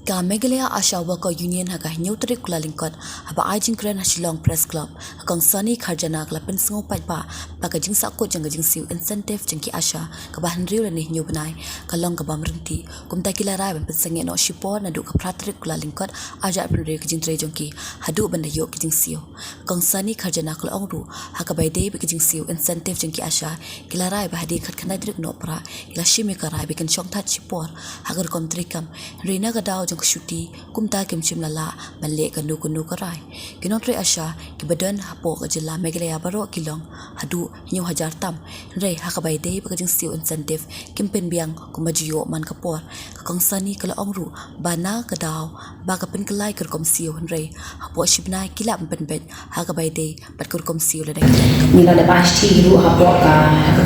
Ka Meghalaya Asha Worker Union ha ka Nyutri Kula Lingkot haba Ajing Kran Shillong Press Club kang Sani Kharjana kala pensengo pai pa ka jing sakut jang jing siu incentive jengki Asha ka bahan riu ni nyu benai ka long ka bamrenti kum ta kila rai ben pensenge no shipo na du ka Pratrik Kula Lingkot aja pen re ka jing tre jengki hadu benda yo ka jing siu kang Sani Kharjana kala ongru ha ka bai dei ka jing siu incentive jengki Asha kila rai ba hadi khat khanai drik no pra kila shimi ka rai bikin chong that shipor ha ka kontrikam rena ka dau Shuti kumta kimchim lala malle kanu kunu karai kinotre Asha ki badan hapo ka jilla Meghalaya baro kilong hadu nyu hajar tam rei hakabai dei pakajing siu incentive kimpen biang kumajiyo man kapor kakang sani kala ongru bana kadaw baka pen kelai kerkom siu rei hapo shibnai kilap penbet hakabai dei pat kerkom siu lada nila da pasti hiru hapo ka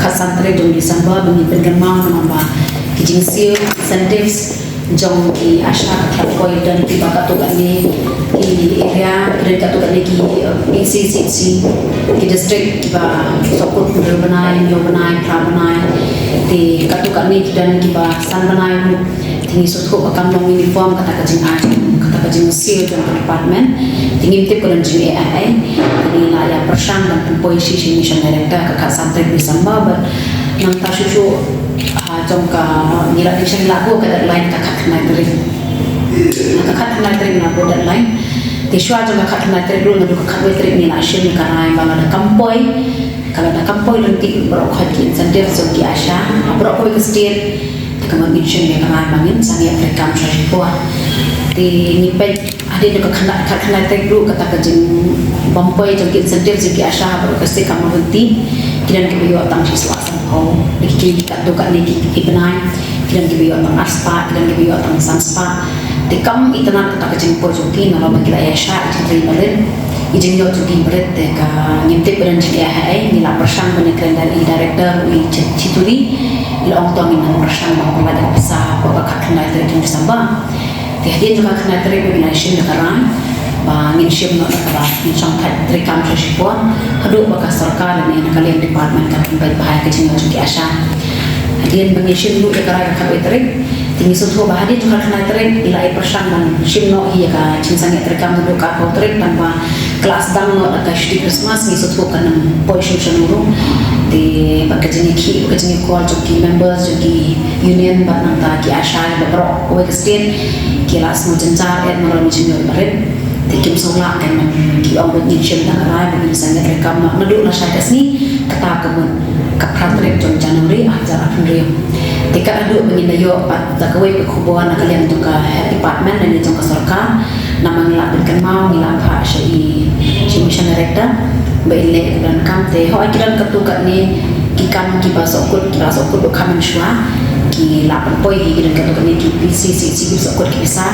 kasantre jong Desember bumi pengemang nama kijing siu incentives jong ki Asha koi dan ki baka tu ni ki area area tu ni ki ACCC ki district ba sokut banai yo banai pra banai ti katu ni dan ki ba san banai tingi sutku akan long uniform kata kajing seal dan department tingi tip kolan ji AI ni la ya persang dan polisi mission director ka santai Desember nang ta susu trong ka ngira mission lagu ka deadline ka khatna tering na deadline ti shwa jong ka khatna tering ru na ka khatwe tering ni na shin ka rai ba na kampoi kala na kampoi lang ti bro khat ki incentive so ki Asha bro ko ka state ka mission ni ka rai bangin sang ya rekam sa po ti ni pe ade ka khatna tering ru kata ka jing bampoi jong ki incentive so ki Asha bro ka state ka mabenti kiran ke biyo tang si swasa ko dikiki kat do kat ni ibenai kiran ke biyo tang aspa kiran ke biyo tang sanspa dekam itana kata kajing po joki na lama kila Asha itri balen ijing yo joki beret te ka nyimte peran ji AI ni la persang bane krendan i director wi chituri ila ong tong in persang ba ko ada pesa ko ka khatna te jing samba te hadin juga khatna te be na shin na karan ba ngin shim no ka ba ni chong khat tre kam shipon hadu ba ka sarkar ni na kalian department ka bai bahai ka jing joki Asha hadin bangi shim lu ka ra ka betre tingi sutho ba hadin juga khatna te ila persang man shim no hi ka chinsang tre kam do ka ko tre tanpa kelas dang no ka shti Christmas ni sutho kan poi shim shanuru di bakajini ki bakajini ko joki members joki union ba nang ta ki Asha ba bro ko state kelas mo jencar et mo ro jing yo baret tikim sola kan ki ong ni shem ta rai begini sangat rekam nak nadu na syaitas ni kata kemun kapratrik jong Januari ajar April tika adu begini yo pat ta kawai kubuan kalian tu ka department dan jong ka sarkar nama ngila ben mau ngila pa syai mission director baile dan kamte ho akiran ketukat ni ki kam ki basokut do kamen shwa ki lapan poi hi dan ketukat ni ki PCC basokut ki bisa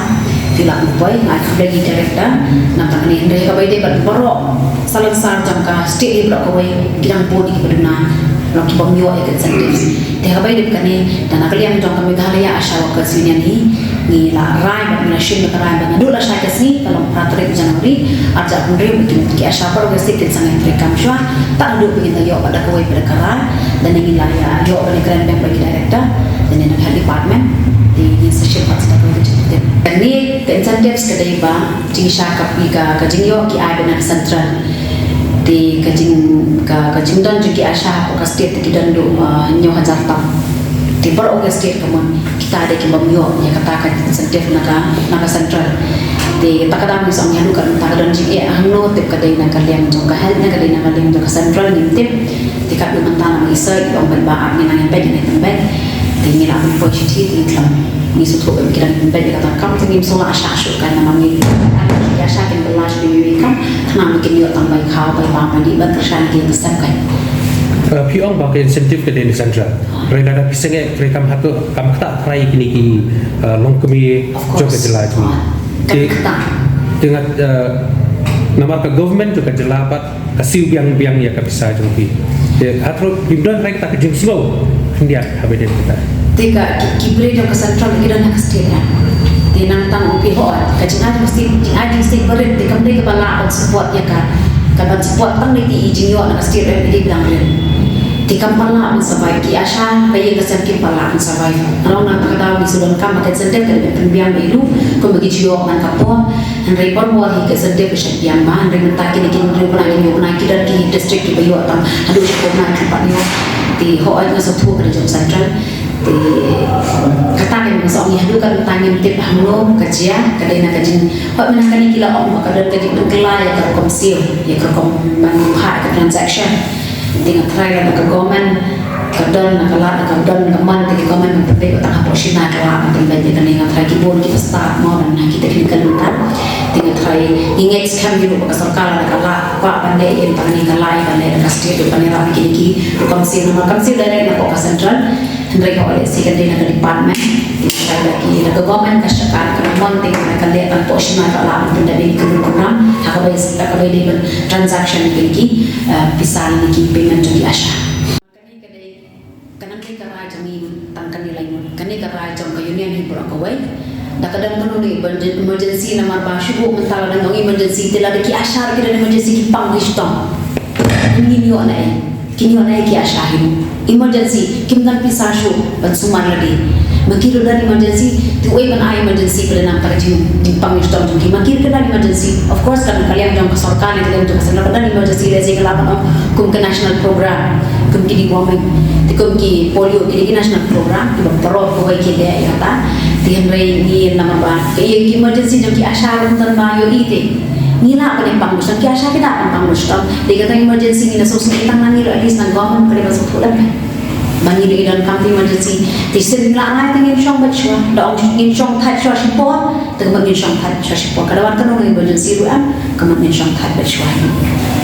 tidak lupai nak bagi director nampak ni hendak kabai dia berborok saling sar jangka state blok kabai kidang pun di keduna blok bom yo ikat sendiri dia kabai dia kani dan kalian jangka Meghalaya Asha Worker Union ni la rai ban shin ka rai ban dula sha kasi kalau Pratrik Januari arja pundri bikin ki Asha par gesti kin sangat rekam shwa tak dulu begini yo pada kabai perkara dan ingin lah ya yo bagi keren bank bagi director dan yang ada department di session pas tak boleh cerita ni incentives kedai ba jing sha kapi ka kajing yo ki ai benar central di kajing dan juga Asha ko state ki dan do nyo hajar tam di per state kaman kita ada ki bam yo ya kata ka incentive naga central di takadam ni sang yalu kan takadam ji ahno tip kadai na kalian jong ka health na kadai na kalian jong ka central ni tip tikat du mantana mai sai yo ban ba ni nang pe ni tembe ingin aku positif Islam ni suatu pemikiran baik kata kamu ingin soal asas kan nama ni ada asas yang belas di kan kenapa mungkin dia tambah kau by bapa di bantasan kita sesakan piong bagai insentif ke di central mereka ada pisangnya mereka hatu kamu tak try kini ki longkemi juga jelas dengan nama ke government juga jelabat kasih biang ya bisa jumpi atau bimdan mereka tak kejeng slow dia habis kita tiga kibre jong ka central kita nak state ya tinang tang upi ho kajingan mesti adi state berit di kamde kepala support ya kan kaban support tang ni ijing yo nak state di bilang di kampala sabai ki Asha bayi kesan ki pala sabai kalau nak kata di sudan kam makan sendek kan biang ilu ko bagi jiwa man kapo Henry Bonwar hi ke sende ke syakian ma Henry mentaki ni kin rio pernah ni pernah kita di district di bayu atang adu ko na tempat ni di ho ai na satu ke jam central di kata ni masuk ni adu kan tanya tip hamlo kajian kadai na kajin ho menangkan ni kila om kadai kajin kelai ya ke komsil ya ke kom manha ke transaction dengan try na ke government kadang nak kalah nak kadang nak man tapi kau memang terbaik tak apa sih nak kalah nanti banyak kan dengan try kibon kita start mau dan kita kini keluar dengan try ingat scam dulu pakai sarkar nak kalah apa pandai yang pandai kalah pandai nak state pandai lagi kini tu komisi dari nak pakai central Henry kau oleh secondary nak department kita lagi nak government kasihkan kerana monting nak lihat apa sih nak kalah nanti dari keluar hak apa dengan transaction kini bisa ini payment jadi asal tangkan nilai mun kani karai jam ka union hi pura kawai da kadang kanu ni emergency namar ba shubu mental dan ngi emergency tela de ki ashar ki emergency ki pang gistom ni yo anai kini anai ki ashar hi emergency kim dan pisa shu ban sumar lagi makir dan emergency tu oi ban ai emergency pada nam para ji pang gistom ki makir dan emergency of course kan kalian jam ka sarkar ni kalian jam ka sana dan emergency rezi kelapan kum ke national program kum ki di women kum ki polio ki national program ki perot ko ki de ya ta ti Henry ni nama ba ki emergency jam ki asha untan ba yo ite ni la pa ni pang musam ki asha ki da pang musam de kata emergency ni na so sini tangan ni at least na government kare masuk pulang bani de dan kam emergency ti sin la na tengin shong ba chwa dong in shong that chwa shi po te ma in shong that chwa shi po kada wan kan emergency ru am kam in shong that ba chwa